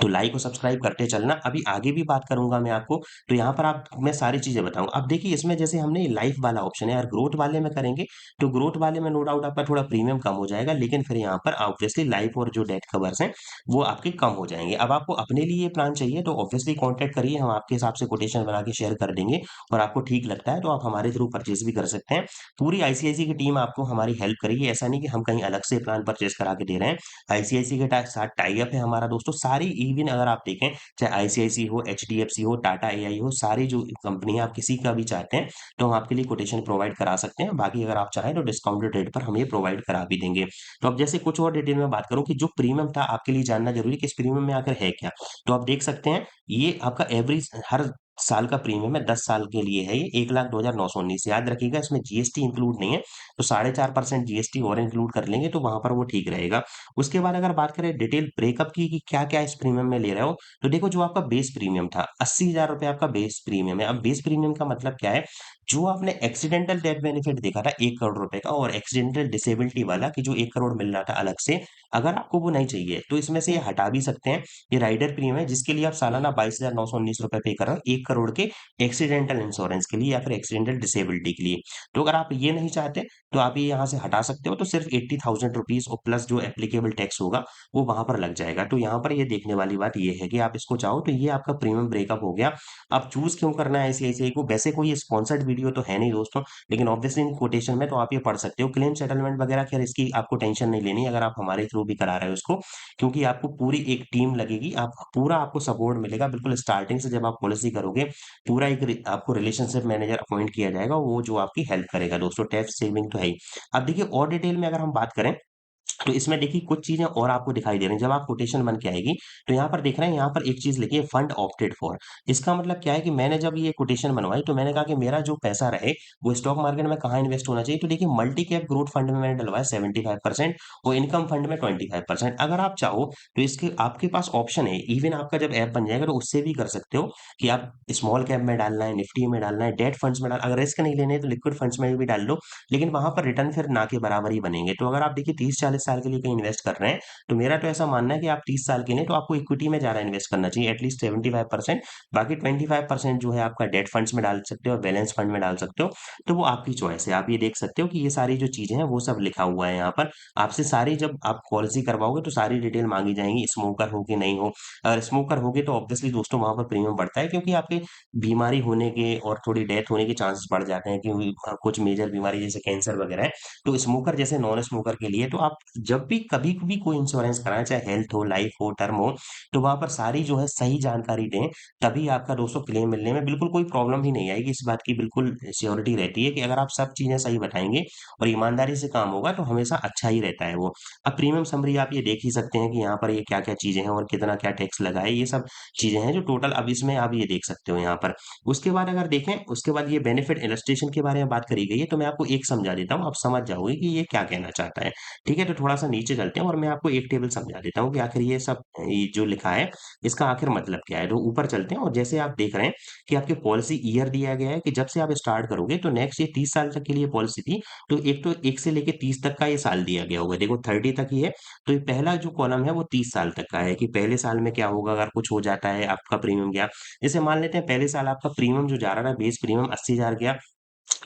तो लाइक और सब्सक्राइब करते चलना। अभी आगे भी बात करूँगा मैं आपको, तो यहाँ पर आप मैं सारी चीज़ें बताऊँगा। अब देखिए इसमें जैसे हमने लाइफ वाला ऑप्शन है यार, ग्रोथ वाले में करेंगे, तो ग्रोथ वाले में नो डाउट आपका थोड़ा प्रीमियम कम हो जाएगा, लेकिन फिर यहाँ पर ऑब्वियसली लाइफ और जो डेथ कवर्स हैं, वो आपके कम हो जाएँगे। अब आपको अपने लिए ये प्लान चाहिए तो ऑब्वियसली कॉन्टैक्ट करिए, हम आपके हिसाब से कोटेशन बना के शेयर कर देंगे और आपको ठीक लगता है तो आप हमारे थ्रू परचेज़ भी कर सकते हैं। पूरी आईसीआईसीआई की टीम आपको हमारी हेल्प करेगी, ऐसा नहीं कि हम कहीं अलग से प्लान परचेज़ करा के दे रहे हैं। आईसीआईसीआई के साथ टाई अप है हमारा दोस्तों, सारी इवन अगर आप देखें चाहे आईसीआईसीआई हो, एचडीएफसी हो, टाटा एआई हो, सारी जो कंपनी है आप किसी का भी चाहते हैं तो हम आपके लिए कोटेशन प्रोवाइड करा सकते हैं। बाकी अगर आप चाहें तो डिस्काउंटेड रेट पर हम ये प्रोवाइड करा भी देंगे। तो अब जैसे कुछ और डिटेल में बात करूं कि जो प्रीमियम था आपके लिए जानना जरूरी है कि इस प्रीमियम में आकर है क्या। तो आप देख सकते हैं ये आपका एवरेज हर साल का प्रीमियम है, 10 साल के लिए है ये 1,02,919। याद रखिएगा इसमें जीएसटी इंक्लूड नहीं है, तो 4.5% जीएसटी और इंक्लूड कर लेंगे तो वहां पर वो ठीक रहेगा। उसके बाद अगर बात करें डिटेल ब्रेकअप की कि क्या-क्या इस प्रीमियम में ले रहे हो, तो देखो जो आपका बेस प्रीमियम था, 80,000 रुपए आपका बेस प्रीमियम है। अब बेस प्रीमियम का मतलब क्या है? जो आपने एक्सीडेंटल डेथ बेनिफिट देखा था 1 करोड़ रुपए का और एक्सीडेंटल डिसेबिलिटी वाला कि जो 1 करोड़ मिल रहा था अलग से, अगर आपको वो नहीं चाहिए, तो इसमें से ये हटा भी सकते हैं। ये राइडर प्रीमियम है जिसके लिए आप सालाना 22,919 रुपए पे कर रहे हो 1 करोड़ के एक्सीडेंटल इंश्योरेंस के लिए या फिर एक्सीडेंटल डिसेबिलिटी के लिए। तो अगर आप ये नहीं चाहते, तो आप ये यहाँ से हटा सकते हो, तो सिर्फ 80,000 रुपीज़ और प्लस जो एप्लीकेबल टैक्स होगा, वो वहाँ पर लग जाएगा। तो यहाँ पर ये देखने वाली बात ये है कि आप इसको चाहो तो ये आपका प्रीमियम ब्रेकअप हो गया। अब चूज़ क्यों करना है आईसीआईसीआई को? वैसे कोई स्पॉन्सर्ड वीडियो तो है नहीं दोस्तों, लेकिन ऑब्वियसली इन कोटेशन में तो आप ये पढ़ सकते हो। क्लेम सेटलमेंट वगैरह खैर इसकी आपको टेंशन नहीं लेनी अगर आप हमारे थ्रू भी करा रहे हो इसको, क्योंकि आपको पूरी एक टीम लगेगी, आप पूरा आपको सपोर्ट मिलेगा बिल्कुल स्टार्टिंग से जब आप पॉलिसी करोगे, पूरा एक आपको रिलेशनशिप मैनेजर अपॉइंट किया जाएगा, वो जो आपकी हेल्प करेगा दोस्तों, टैक्स सेविंग तो है ही। अब देखिए और डिटेल में अगर हम बात करें तो इसमें देखिए कुछ चीजें और आपको दिखाई दे रही हैं जब आप कोटेशन बन के आएगी तो यहाँ पर देख रहे हैं यहाँ पर एक चीज लिखी है फंड ऑप्टेड फॉर। इसका मतलब क्या है कि मैंने जब ये कोटेशन बनवाई तो मैंने कहा कि मेरा जो पैसा रहे वो स्टॉक मार्केट में कहाँ इन्वेस्ट होना चाहिए। तो देखिए मल्टी कैप ग्रोथ फंड में मैंने डलवाया 75% और इनकम फंड में 25%। अगर आप चाहो तो इसके आपके पास ऑप्शन है, इवन आपका जब ऐप बन जाएगा तो उससे भी कर सकते हो कि आप स्मॉल कैप में डालना है, निफ्टी में डालना है, डेट फंड्स में डाल, अगर रिस्क नहीं लेने तो लिक्विड फंड्स में भी डाल लो, लेकिन वहां पर रिटर्न फिर ना के बराबर ही बनेंगे। तो अगर आप देखिए 30-40 साल के लिए कहीं इन्वेस्ट कर रहे हैं तो मेरा तो ऐसा मानना है कि आप 30 साल के लिए तो आपको इक्विटी में ज्यादा इन्वेस्ट करना चाहिए एटलीस्ट 75%। बाकी 25% जो है आपका डेट फंड्स में डाल सकते हो, बैलेंस फंड में डाल सकते हो। तो वो आपकी चॉइस है। आप ये देख सकते हो कि ये सारी जो चीजें हैं वो सब लिखा हुआ है यहाँ पर। आपसे सारी जब आप पॉलिसी करवाओगे तो सारी डिटेल मांगी जाएंगी, स्मोकर हो कि नहीं हो। अगर स्मोकर होगे तो ऑब्वियसली दोस्तों वहां पर प्रीमियम बढ़ता है क्योंकि आपके बीमारी होने के और थोड़ी डेथ होने के चांसेस बढ़ जाते हैं क्योंकि कुछ मेजर बीमारी जैसे कैंसर वगैरह है। तो स्मोकर जैसे नॉन स्मोकर के लिए तो आप जब भी कभी भी कोई इंश्योरेंस कराएं चाहे हेल्थ हो, लाइफ हो, टर्म हो, तो वहां पर सारी जो है सही जानकारी दें, तभी आपका दोस्तों क्लेम मिलने में बिल्कुल कोई प्रॉब्लम ही नहीं आएगी। इस बात की बिल्कुल श्योरिटी रहती है कि अगर आप सब चीजें सही बताएंगे और ईमानदारी से काम होगा तो हमेशा अच्छा ही रहता है वो। अब प्रीमियम समरी आप ये देख ही सकते हैं कि यहाँ पर ये क्या क्या चीजें हैं और कितना क्या टैक्स लगा है, ये सब चीजें हैं जो टोटल अब इसमें आप ये देख सकते हो यहाँ पर। उसके बाद अगर देखें, उसके बाद ये बेनिफिट इलस्ट्रेशन के बारे में बात करी गई है तो मैं आपको एक समझा देता हूँ, आप समझ जाओगे कि ये क्या कहना चाहता है। ठीक है, तो थोड़ा सा नीचे चलते हैं और मैं आपको एक टेबल समझा देता हूँ कि आखिर ये सब ये जो लिखा है इसका आखिर मतलब क्या है। तो ऊपर चलते हैं और जैसे आप देख रहे हैं कि आपके पॉलिसी ईयर दिया गया है कि जब से आप स्टार्ट करोगे तो नेक्स्ट ये 30 साल तक के लिए पॉलिसी थी, तो एक से लेके 30 तक का ये साल दिया गया होगा, देखो 30 तक ही है। तो ये पहला जो कॉलम है वो 30 साल तक का है कि पहले साल में क्या होगा अगर कुछ हो जाता है, आपका प्रीमियम गया। जैसे मान लेते हैं पहले साल आपका प्रीमियम जो जा रहा है बेस प्रीमियम 80,000 गया,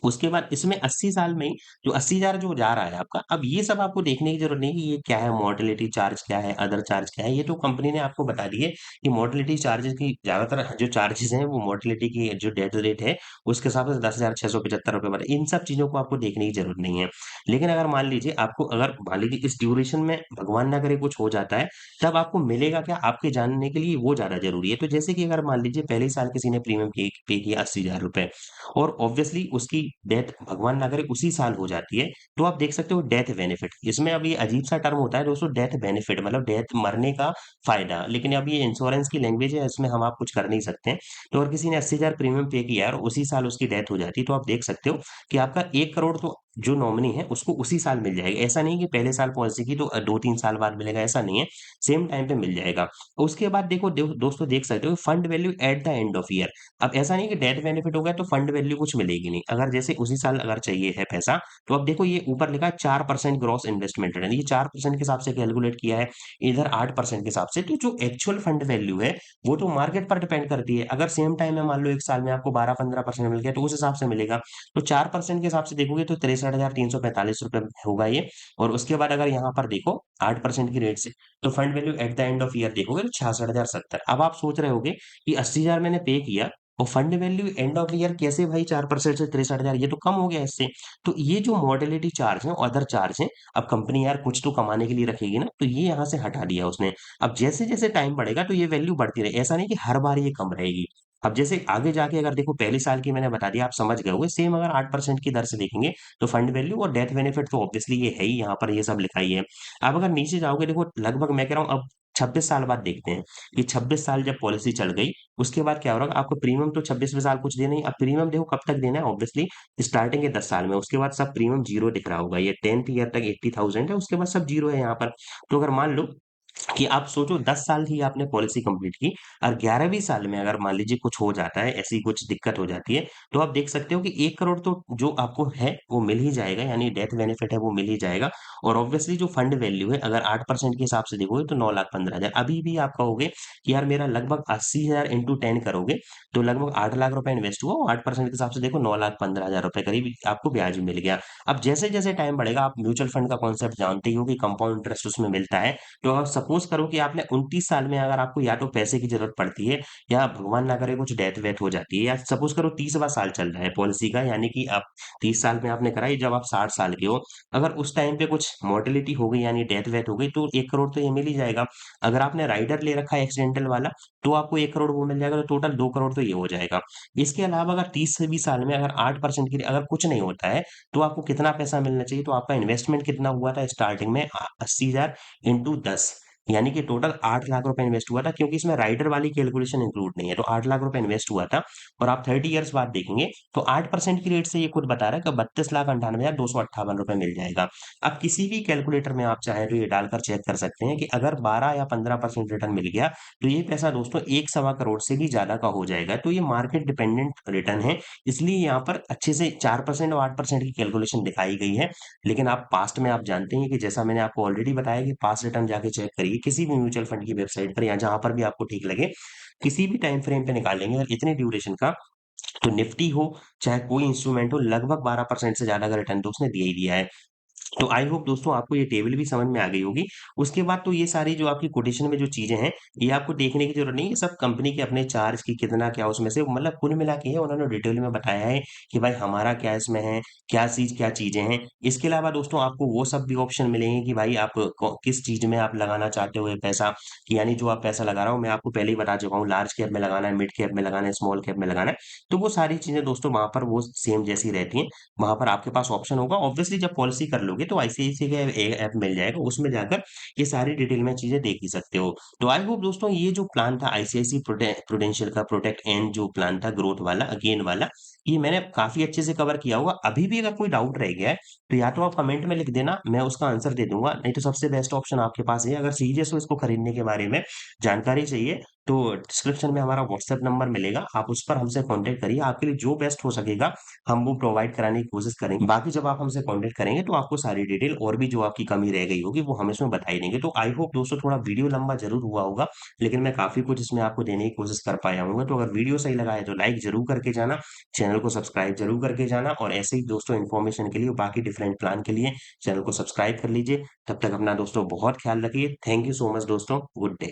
उसके बाद इसमें 80 साल में ही जो 80,000 जो जा रहा है आपका, अब ये सब आपको देखने की ज़रूरत नहीं है कि ये क्या है, मॉर्टेलिटी चार्ज क्या है, अदर चार्ज क्या है, ये तो कंपनी ने आपको बता दी है कि मॉर्टेलिटी चार्जेज़ की ज़्यादातर जो चार्जेज़ हैं, वो मॉर्टेलिटी की जो डेथ रेट है, उसके हिसाब से ₹10,675 बने। इन सब चीज़ों को आपको देखने की ज़रूरत नहीं है। लेकिन अगर मान लीजिए आपको अगर मान लीजिए इस ड्यूरेशन में भगवान ना करे कुछ हो जाता है, तब आपको मिलेगा क्या? आपके जानने के लिए वो ज़्यादा ज़रूरी है। तो जैसे कि अगर मान लीजिए पहले ही साल किसी ने प्रीमियम पे किया ₹80,000 और ऑब्वियसली उसकी डेथ भगवान ना करे उसी साल हो जाती है, तो आप देख सकते हो डेथ बेनिफिट। इसमें अब ये अजीब-सा टर्म होता है दोस्तों डेथ बेनिफिट मतलब डेथ मरने का फ़ायदा। लेकिन अब ये इंश्योरेंस की लैंग्वेज है, इसमें हम आप कुछ कर नहीं सकते हैं। तो अगर किसी ने 80,000 प्रीमियम पे किया है और उसी साल उसकी डेथ हो जाती है, तो आप देख सकते हो कि आपका 1 करोड़ तो जो नॉमिनी है उसको उसी साल मिल जाएगा। ऐसा नहीं कि पहले साल पॉलिसी की तो 2-3 साल बाद मिलेगा, ऐसा नहीं है। सेम टाइम पे मिल जाएगा। उसके बाद देखो दोस्तों देख सकते हो fund value at the end of year. अब ऐसा नहीं कि डेथ बेनिफिट हो गया तो फंड वैल्यू कुछ मिलेगी नहीं। अगर जैसे उसी साल अगर चाहिए है पैसा, तो अब देखो ये ऊपर लिखा है 4% ग्रॉस इन्वेस्टमेंट रिटर्न। ये 4% के हिसाब से कैलकुलेट किया है, इधर 8% के हिसाब से। तो जो एक्चुअल फंड वैल्यू है, वो तो मार्केट पर डिपेंड करती है। अगर सेम टाइम में मान लो 1 साल में आपको 12-15% मिल गया, तो उस हिसाब से मिलेगा। तो 4% के हिसाब से देखोगे तो ₹63,345 होगा ये। और उसके बाद अगर यहाँ पर देखो 8% की रेट से, तो fund value at the end of year देखोगे तो 66,070। अब आप सोच रहे होगे कि 80,000 मैंने पे किया और fund value end of year कैसे भाई 4% से 63,000 ये तो कम हो गया इससे। तो ये जो मॉडलिटी चार्ज है अदर चार्ज है, अब कंपनी यार कुछ तो कमाने के लिए रखेगी ना, तो ये यहाँ से हटा दिया उसने। अब जैसे जैसे टाइम बढ़ेगा तो ये वैल्यू बढ़ती रहे, ऐसा नहीं कि हर बार ये कम रहेगी। अब जैसे आगे जाके अगर देखो पहले साल की मैंने बता दिया आप समझ गए होंगे, सेम अगर 8% की दर से देखेंगे तो फंड वैल्यू और डेथ बेनिफिट तो ऑब्वियसली ये है ही, यहाँ पर ये सब लिखा ही है। अब अगर नीचे जाओगे देखो लगभग मैं कह रहा हूँ अब 26 साल बाद देखते हैं कि 26 साल जब पॉलिसी चल गई, उसके बाद क्या हो रहा है आपको प्रीमियम तो 26वें साल कुछ देना ही। अब प्रीमियम देखो कब तक देना है, ऑब्वियसली स्टार्टिंग के 10 साल में, उसके बाद सब प्रीमियम जीरो दिख रहा होगा। ये 10th ईयर तक 80,000 है, उसके बाद सब जीरो है यहाँ पर। तो अगर मान लो कि आप सोचो 10 साल की आपने पॉलिसी कंप्लीट की और 11वीं साल में अगर मान लीजिए कुछ हो जाता है, ऐसी कुछ दिक्कत हो जाती है, तो आप देख सकते हो कि 1 करोड़ तो जो आपको है वो मिल ही जाएगा, यानी डेथ बेनिफिट है वो मिल ही जाएगा। और ऑब्वियसली जो फंड वैल्यू है अगर 8% के हिसाब से देखोगे तो 9,15,000। अभी भी आप कहोगे कि यार मेरा लगभग 80,000 इंटू 10 करोगे तो लगभग 8 लाख रुपए इन्वेस्ट हुआ और 8% के हिसाब से देखो 9,15,000 रुपए करीब आपको ब्याज मिल गया। अब जैसे जैसे टाइम बढ़ेगा, आप म्यूचुअल फंड का कॉन्सेप्ट जानते ही हो कि कंपाउंड इंटरेस्ट उसमें मिलता है। तो अगर सपोज करो कि आपने 29 साल में अगर आपको या तो पैसे की जरूरत पड़ती है या भगवान ना करे कुछ डेथ वेथ हो जाती है, या सपोज करो 30वां साल चल रहा है पॉलिसी का, यानी कि आप 30 साल में आपने कराई, जब आप 60 साल के हो, अगर उस टाइम पे कुछ मोर्टेलिटी हो गई यानी डेथ वेथ हो गई तो 1 करोड़ तो ये मिल ही जाएगा। अगर आपने राइडर ले रखा है एक्सीडेंटल वाला, तो आपको 1 करोड़ वो मिल जाएगा, तो टोटल 2 करोड़ तो ये हो जाएगा। इसके अलावा अगर 30 से 20 साल में अगर 8% की अगर कुछ नहीं होता है, तो आपको कितना पैसा मिलना चाहिए? तो आपका इन्वेस्टमेंट कितना हुआ था स्टार्टिंग में 80,000 इंटू 10, यानी कि टोटल 8 लाख रुपए इन्वेस्ट हुआ था, क्योंकि इसमें राइडर वाली कैलकुलेशन इंक्लूड नहीं है। तो 8 लाख रुपए इन्वेस्ट हुआ था और आप 30 इयर्स बाद देखेंगे तो 8% की रेट से ये खुद बता रहा है कि 32,98,258 रुपए मिल जाएगा। अब किसी भी कैलकुलेटर में आप चाहे तो ये डालकर चेक कर सकते हैं कि अगर 12 या 15% रिटर्न मिल गया तो ये पैसा दोस्तों 1 सवा करोड़ से भी ज्यादा का हो जाएगा। तो ये मार्केट डिपेंडेंट रिटर्न है, इसलिए यहाँ पर अच्छे से 4% और 8% की कैलकुलेशन दिखाई गई है। लेकिन आप पास्ट में आप जानते हैं कि जैसा मैंने आपको ऑलरेडी बताया कि पास्ट रिटर्न जाके चेक करिए किसी भी म्यूचुअल फंड की वेबसाइट पर या जहां पर भी आपको ठीक लगे, किसी भी टाइम फ्रेम पे निकालेंगे अगर इतने ड्यूरेशन का, तो निफ्टी हो चाहे कोई इंस्ट्रूमेंट हो लगभग 12% से ज्यादा का रिटर्न तो उसने दिया ही दिया है। तो आई होप दोस्तों आपको ये टेबल भी समझ में आ गई होगी। उसके बाद तो ये सारी जो आपकी कोटेशन में जो चीजें हैं, ये आपको देखने की जरूरत नहीं है, सब कंपनी के अपने चार्ज की कितना क्या उसमें से मतलब कुल मिला के है, उन्होंने डिटेल में बताया है कि भाई हमारा क्या इसमें है, क्या चीजें हैं। इसके अलावा दोस्तों आपको वो सब भी ऑप्शन मिलेंगे कि भाई आप किस चीज में आप लगाना चाहते हो ये पैसा, कि यानी जो आप पैसा लगा रहा हो, मैं आपको पहले ही बता चुका हूँ लार्ज कैप में लगाना है, मिड कैप में लगाना है, स्मॉल कैप में लगाना है। तो वो सारी चीजें दोस्तों वहां पर वो सेम जैसी रहती हैं। वहां पर आपके पास ऑप्शन होगा, ऑब्वियसली जब पॉलिसी कर लोगे तो आईसीआईसी का ऐप मिल जाएगा, उसमें जाकर ये सारी डिटेल में चीजें देख ही सकते हो। तो आई होप दोस्तों ये जो प्लान था आईसीआईसी प्रुडेंशियल का प्रोटेक्ट एंड जो प्लान था ग्रोथ वाला अगेन वाला, ये मैंने काफी अच्छे से कवर किया होगा। अभी भी अगर कोई डाउट रह गया है तो या तो आप कमेंट में लिख देना, मैं उसका आंसर दे दूंगा, नहीं तो सबसे बेस्ट ऑप्शन आपके पास है, अगर सीरियस हो इसको खरीदने के बारे में जानकारी चाहिए तो डिस्क्रिप्शन में हमारा व्हाट्सएप नंबर मिलेगा, आप उस पर हमसे कांटेक्ट करिए, आपके लिए जो बेस्ट हो सकेगा हम वो प्रोवाइड कराने की कोशिश करेंगे। बाकी जब आप हमसे कांटेक्ट करेंगे तो आपको सारी डिटेल और भी जो आपकी कमी रह गई होगी वो हम इसमें बता ही देंगे। तो आई होप दोस्तों थोड़ा वीडियो लंबा जरूर हुआ होगा, लेकिन मैं काफी कुछ इसमें आपको देने की कोशिश कर पाया हूँ। तो अगर वीडियो सही लगा है तो लाइक जरूर करके जाना, चैनल चैनल को सब्सक्राइब ज़रूर करके जाना और ऐसे ही दोस्तों इन्फॉर्मेशन के लिए बाकी डिफरेंट प्लान के लिए चैनल को सब्सक्राइब कर लीजिए। तब तक अपना दोस्तों बहुत ख्याल रखिए। थैंक यू सो मच दोस्तों। Good day.